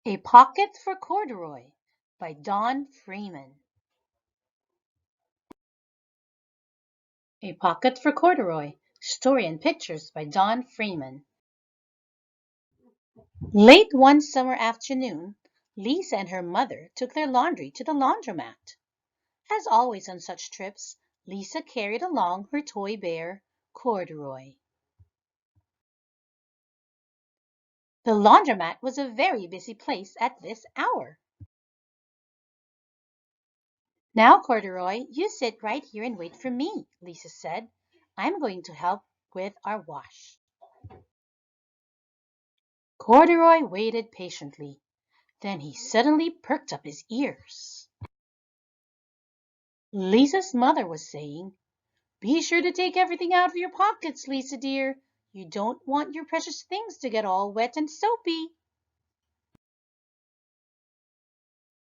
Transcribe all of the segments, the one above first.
A Pocket for Corduroy by Don Freeman. A Pocket for Corduroy, story and pictures by Don Freeman. Late one summer afternoon, Lisa and her mother took their laundry to the laundromat. As always on such trips, Lisa carried along her toy bear, Corduroy. The laundromat was a very busy place at this hour. Now, Corduroy, you sit right here and wait for me, Lisa said. I'm going to help with our wash. Corduroy waited patiently. Then he suddenly perked up his ears. Lisa's mother was saying, "Be sure to take everything out of your pockets, Lisa dear. You don't want your precious things to get all wet and soapy."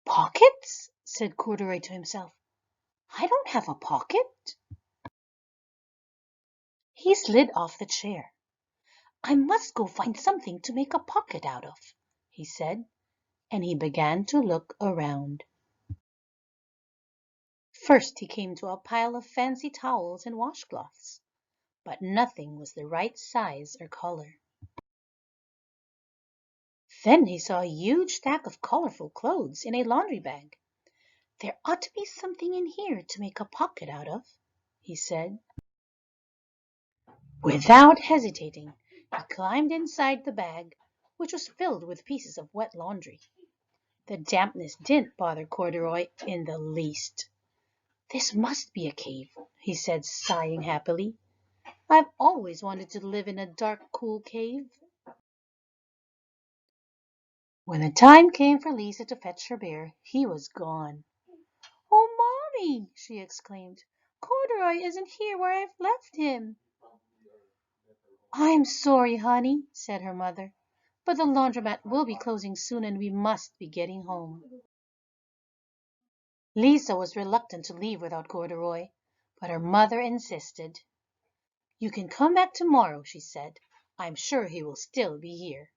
"Pockets?" said Corduroy to himself. "I don't have a pocket." He slid off the chair. "I must go find something to make a pocket out of," he said, and he began to look around. First he came to a pile of fancy towels and washcloths, but nothing was the right size or color. Then he saw a huge stack of colorful clothes in a laundry bag. "There ought to be something in here to make a pocket out of," he said. Without hesitating, he climbed inside the bag, which was filled with pieces of wet laundry. The dampness didn't bother Corduroy in the least. "This must be a cave," he said, sighing happily. "I've always wanted to live in a dark, cool cave." When the time came for Lisa to fetch her bear, he was gone. "Oh, Mommy!" she exclaimed. "Corduroy isn't here where I've left him." "I'm sorry, honey," said her mother, "but the laundromat will be closing soon and we must be getting home." Lisa was reluctant to leave without Corduroy, but her mother insisted. "You can come back tomorrow," she said. "I'm sure he will still be here."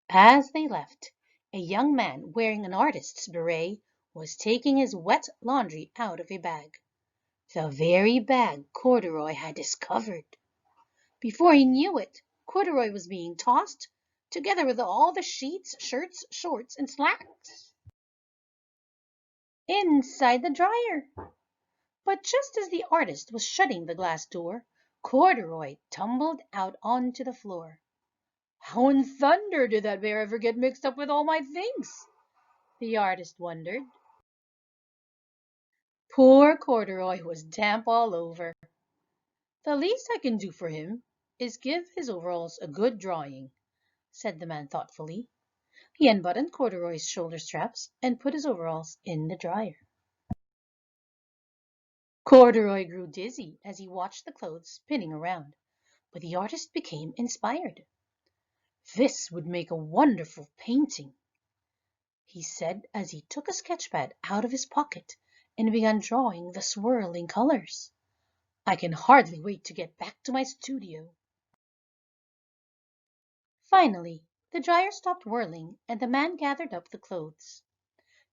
As they left, a young man wearing an artist's beret was taking his wet laundry out of a bag. The very bag Corduroy had discovered. Before he knew it, Corduroy was being tossed, together with all the sheets, shirts, shorts, and slacks, inside the dryer. But just as the artist was shutting the glass door, Corduroy tumbled out onto the floor. "How in thunder did that bear ever get mixed up with all my things?" the artist wondered. Poor Corduroy was damp all over. "The least I can do for him is give his overalls a good drying," said the man thoughtfully. He unbuttoned Corduroy's shoulder straps and put his overalls in the dryer. Corduroy grew dizzy as he watched the clothes spinning around, but the artist became inspired. "This would make a wonderful painting," he said as he took a sketchpad out of his pocket and began drawing the swirling colors. "I can hardly wait to get back to my studio." Finally, the dryer stopped whirling and the man gathered up the clothes.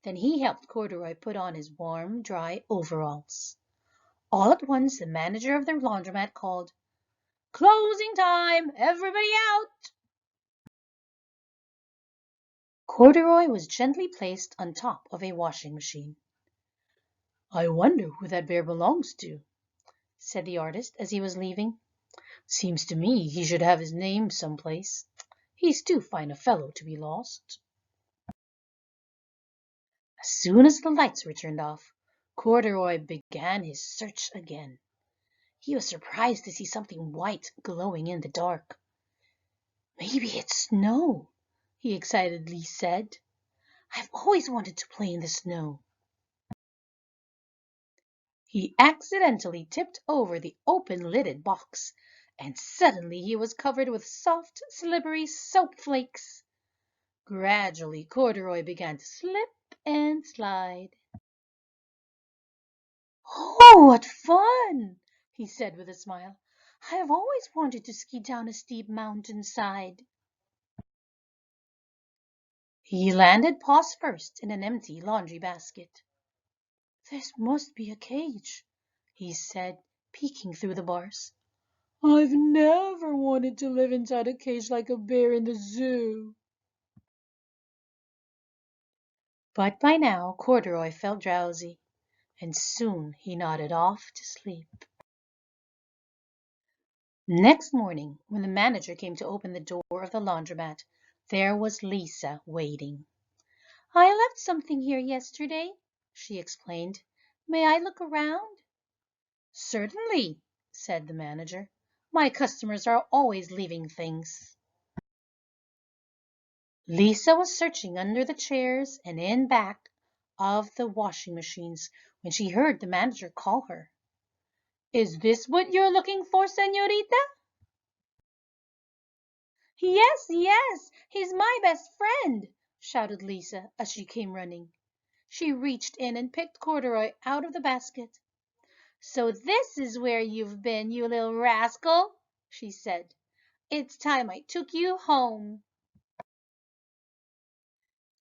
Then he helped Corduroy put on his warm, dry overalls. All at once the manager of the laundromat called, "Closing time! Everybody out!" Corduroy was gently placed on top of a washing machine. "I wonder who that bear belongs to," said the artist as he was leaving. "Seems to me he should have his name someplace. He's too fine a fellow to be lost." As soon as the lights were turned off, Corduroy began his search again. He was surprised to see something white glowing in the dark. "Maybe it's snow," he excitedly said. "I've always wanted to play in the snow." He accidentally tipped over the open-lidded box, and suddenly he was covered with soft, slippery soap flakes. Gradually, Corduroy began to slip and slide. "Oh, what fun!" he said with a smile. "I have always wanted to ski down a steep mountainside." He landed paws first in an empty laundry basket. "This must be a cage," he said, peeking through the bars. "I've never wanted to live inside a cage like a bear in the zoo." But by now Corduroy felt drowsy, and soon he nodded off to sleep. Next morning, when the manager came to open the door of the laundromat, there was Lisa waiting. "I left something here yesterday," she explained. "May I look around?" "Certainly," said the manager. "My customers are always leaving things." Lisa was searching under the chairs and in back of the washing machines when she heard the manager call her. "Is this what you're looking for, señorita?" "Yes, yes, he's my best friend," shouted Lisa as she came running. She reached in and picked Corduroy out of the basket. "So this is where you've been, you little rascal," she said. "It's time I took you home."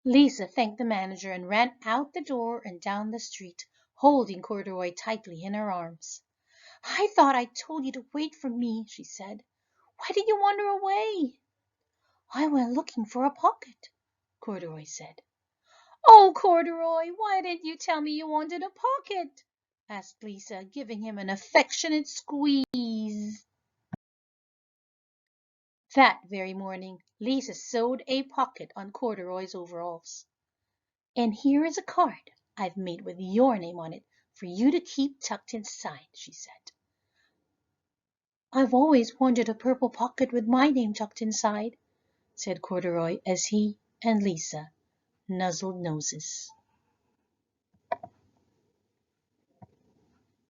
Lisa thanked the manager and ran out the door and down the street, holding Corduroy tightly in her arms. "I thought I told you to wait for me," she said. "Why did you wander away?" "I went looking for a pocket," Corduroy said. "Oh, Corduroy, why didn't you tell me you wanted a pocket?" asked Lisa, giving him an affectionate squeeze. That very morning Lisa sewed a pocket on Corduroy's overalls. "And here is a card I've made with your name on it for you to keep tucked inside," she said. "I've always wanted a purple pocket with my name tucked inside," said Corduroy as he and Lisa nuzzled noses.